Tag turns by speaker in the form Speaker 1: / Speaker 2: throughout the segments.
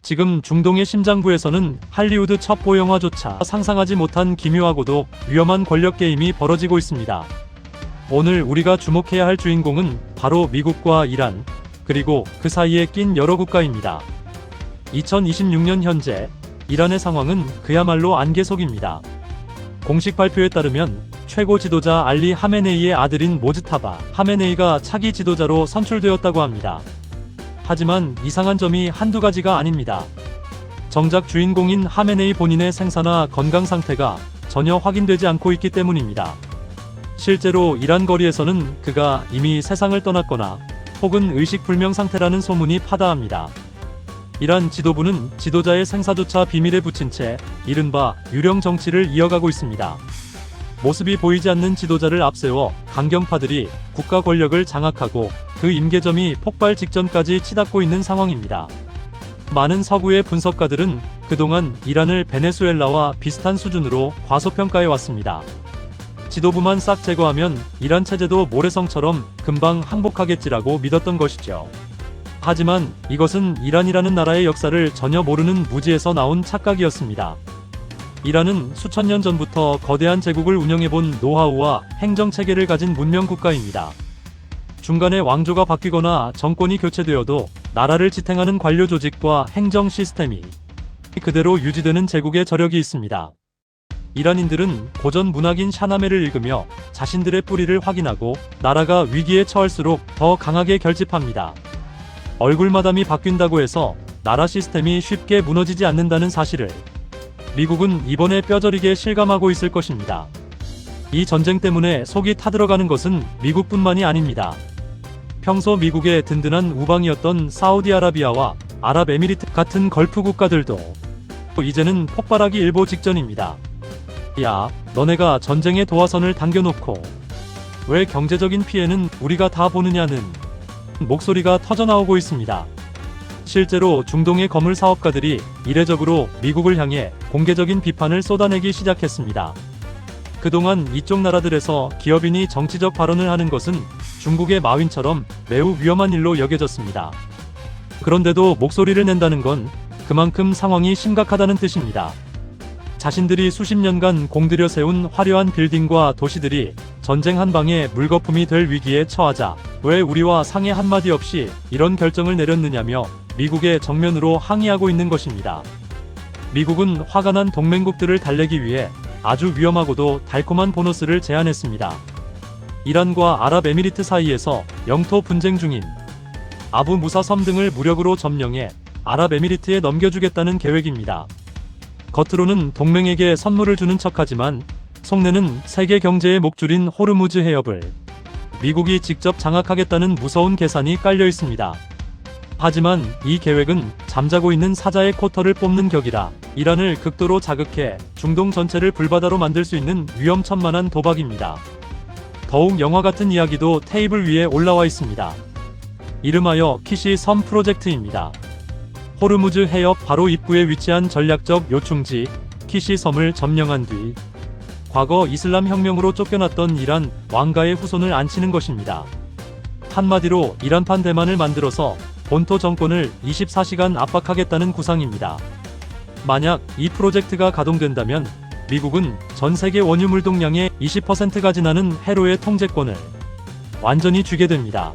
Speaker 1: 지금 중동의 심장부에서는 할리우드 첩보 영화조차 상상하지 못한 기묘하고도 위험한 권력 게임이 벌어지고 있습니다. 오늘 우리가 주목해야 할 주인공은 바로 미국과 이란, 그리고 그 사이에 낀 여러 국가입니다. 2026년 현재 이란의 상황은 그야말로 안개속입니다. 공식 발표에 따르면 최고 지도자 알리 하메네이의 아들인 모즈타바 하메네이가 차기 지도자로 선출되었다고 합니다. 하지만 이상한 점이 한두 가지가 아닙니다. 정작 주인공인 하메네이 본인의 생사나 건강 상태가 전혀 확인되지 않고 있기 때문입니다. 실제로 이란 거리에서는 그가 이미 세상을 떠났거나 혹은 의식불명 상태라는 소문이 파다합니다. 이란 지도부는 지도자의 생사조차 비밀에 붙인 채 이른바 유령 정치를 이어가고 있습니다. 모습이 보이지 않는 지도자를 앞세워 강경파들이 국가 권력을 장악하고 그 임계점이 폭발 직전까지 치닫고 있는 상황입니다. 많은 서구의 분석가들은 그동안 이란을 베네수엘라와 비슷한 수준으로 과소평가해 왔습니다. 지도부만 싹 제거하면 이란 체제도 모래성처럼 금방 항복하겠지라고 믿었던 것이죠. 하지만 이것은 이란이라는 나라의 역사를 전혀 모르는 무지에서 나온 착각이었습니다. 이란은 수천 년 전부터 거대한 제국을 운영해본 노하우와 행정체계를 가진 문명국가입니다. 중간에 왕조가 바뀌거나 정권이 교체되어도 나라를 지탱하는 관료 조직과 행정 시스템이 그대로 유지되는 제국의 저력이 있습니다. 이란인들은 고전 문학인 샤나메를 읽으며 자신들의 뿌리를 확인하고 나라가 위기에 처할수록 더 강하게 결집합니다. 얼굴마담이 바뀐다고 해서 나라 시스템이 쉽게 무너지지 않는다는 사실을 미국은 이번에 뼈저리게 실감하고 있을 것입니다. 이 전쟁 때문에 속이 타들어가는 것은 미국뿐만이 아닙니다. 평소 미국의 든든한 우방이었던 사우디아라비아와 아랍에미리트 같은 걸프 국가들도 이제는 폭발하기 일보 직전입니다. 야, 너네가 전쟁의 도화선을 당겨놓고 왜 경제적인 피해는 우리가 다 보느냐는 목소리가 터져나오고 있습니다. 실제로 중동의 거물 사업가들이 이례적으로 미국을 향해 공개적인 비판을 쏟아내기 시작했습니다. 그동안 이쪽 나라들에서 기업인이 정치적 발언을 하는 것은 중국의 마윈처럼 매우 위험한 일로 여겨졌습니다. 그런데도 목소리를 낸다는 건 그만큼 상황이 심각하다는 뜻입니다. 자신들이 수십 년간 공들여 세운 화려한 빌딩과 도시들이 전쟁 한 방에 물거품이 될 위기에 처하자 왜 우리와 상의 한마디 없이 이런 결정을 내렸느냐며 미국의 정면으로 항의하고 있는 것입니다. 미국은 화가 난 동맹국들을 달래기 위해 아주 위험하고도 달콤한 보너스를 제안했습니다. 이란과 아랍에미리트 사이에서 영토 분쟁 중인 아부 무사 섬 등을 무력으로 점령해 아랍에미리트에 넘겨주겠다는 계획입니다. 겉으로는 동맹에게 선물을 주는 척하지만 속내는 세계 경제의 목줄인 호르무즈 해협을 미국이 직접 장악하겠다는 무서운 계산이 깔려 있습니다. 하지만 이 계획은 잠자고 있는 사자의 코털을 뽑는 격이라 이란을 극도로 자극해 중동 전체를 불바다로 만들 수 있는 위험천만한 도박입니다. 더욱 영화 같은 이야기도 테이블 위에 올라와 있습니다. 이름하여 키시 섬 프로젝트입니다. 호르무즈 해협 바로 입구에 위치한 전략적 요충지 키시 섬을 점령한 뒤 과거 이슬람 혁명으로 쫓겨났던 이란 왕가의 후손을 안치는 것입니다. 한마디로 이란판 대만을 만들어서 본토 정권을 24시간 압박하겠다는 구상입니다. 만약 이 프로젝트가 가동된다면 미국은 전 세계 원유 물동량의 20%가 지나는 해로의 통제권을 완전히 쥐게 됩니다.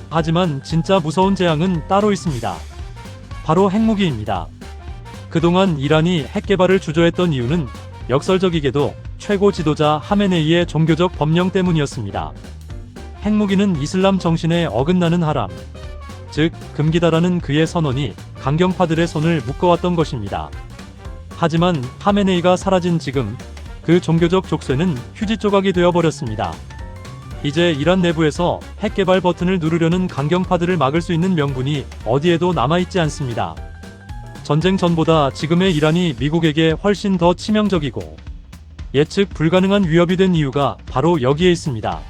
Speaker 1: 하지만 진짜 무서운 재앙은 따로 있습니다. 바로 핵무기입니다. 그동안 이란이 핵 개발을 주저했던 이유는 역설적이게도 최고 지도자 하메네이의 종교적 법령 때문이었습니다. 핵무기는 이슬람 정신에 어긋나는 하람, 즉 금기다라는 그의 선언이 강경파들의 손을 묶어왔던 것입니다. 하지만 하메네이가 사라진 지금 그 종교적 족쇄는 휴지 조각이 되어버렸습니다. 이제 이란 내부에서 핵 개발 버튼을 누르려는 강경파들을 막을 수 있는 명분이 어디에도 남아있지 않습니다. 전쟁 전보다 지금의 이란이 미국에게 훨씬 더 치명적이고 예측 불가능한 위협이 된 이유가 바로 여기에 있습니다.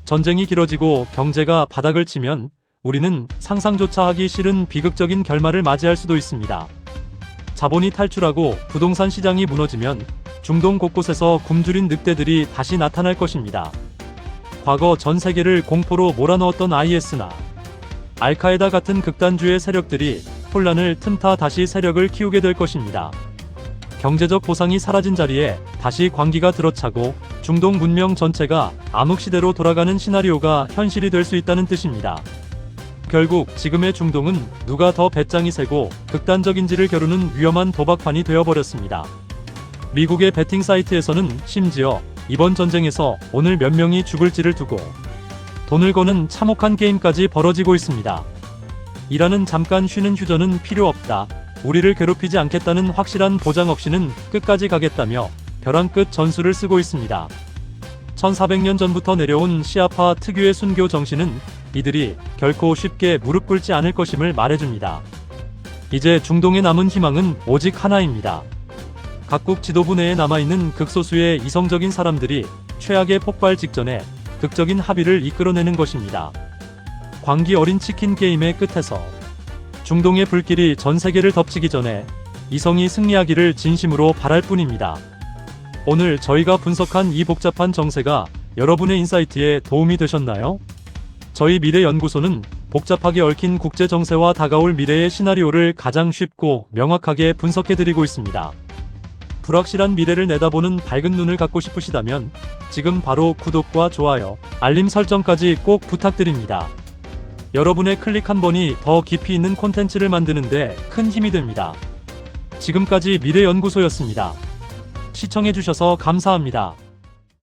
Speaker 1: 전쟁이 길어지고 경제가 바닥을 치면 우리는 상상조차 하기 싫은 비극적인 결말을 맞이할 수도 있습니다. 자본이 탈출하고 부동산 시장이 무너지면 중동 곳곳에서 굶주린 늑대들이 다시 나타날 것입니다. 과거 전 세계를 공포로 몰아넣었던 IS나 알카에다 같은 극단주의 세력들이 혼란을 틈타 다시 세력을 키우게 될 것입니다. 경제적 보상이 사라진 자리에 다시 광기가 들어차고 중동 문명 전체가 암흑시대로 돌아가는 시나리오가 현실이 될 수 있다는 뜻입니다. 결국 지금의 중동은 누가 더 배짱이 세고 극단적인지를 겨루는 위험한 도박판이 되어버렸습니다. 미국의 베팅 사이트에서는 심지어 이번 전쟁에서 오늘 몇 명이 죽을지를 두고 돈을 거는 참혹한 게임까지 벌어지고 있습니다. 이라는 잠깐 쉬는 휴전은 필요 없다. 우리를 괴롭히지 않겠다는 확실한 보장 없이는 끝까지 가겠다며 벼랑 끝 전술을 쓰고 있습니다. 1400년 전부터 내려온 시아파 특유의 순교 정신은 이들이 결코 쉽게 무릎 꿇지 않을 것임을 말해줍니다. 이제 중동에 남은 희망은 오직 하나입니다. 각국 지도부 내에 남아있는 극소수의 이성적인 사람들이 최악의 폭발 직전에 극적인 합의를 이끌어내는 것입니다. 광기 어린 치킨 게임의 끝에서 중동의 불길이 전 세계를 덮치기 전에 이성이 승리하기를 진심으로 바랄 뿐입니다. 오늘 저희가 분석한 이 복잡한 정세가 여러분의 인사이트에 도움이 되셨나요? 저희 미래연구소는 복잡하게 얽힌 국제 정세와 다가올 미래의 시나리오를 가장 쉽고 명확하게 분석해드리고 있습니다. 불확실한 미래를 내다보는 밝은 눈을 갖고 싶으시다면 지금 바로 구독과 좋아요, 알림 설정까지 꼭 부탁드립니다. 여러분의 클릭 한 번이 더 깊이 있는 콘텐츠를 만드는데 큰 힘이 됩니다. 지금까지 미래연구소였습니다. 시청해주셔서 감사합니다.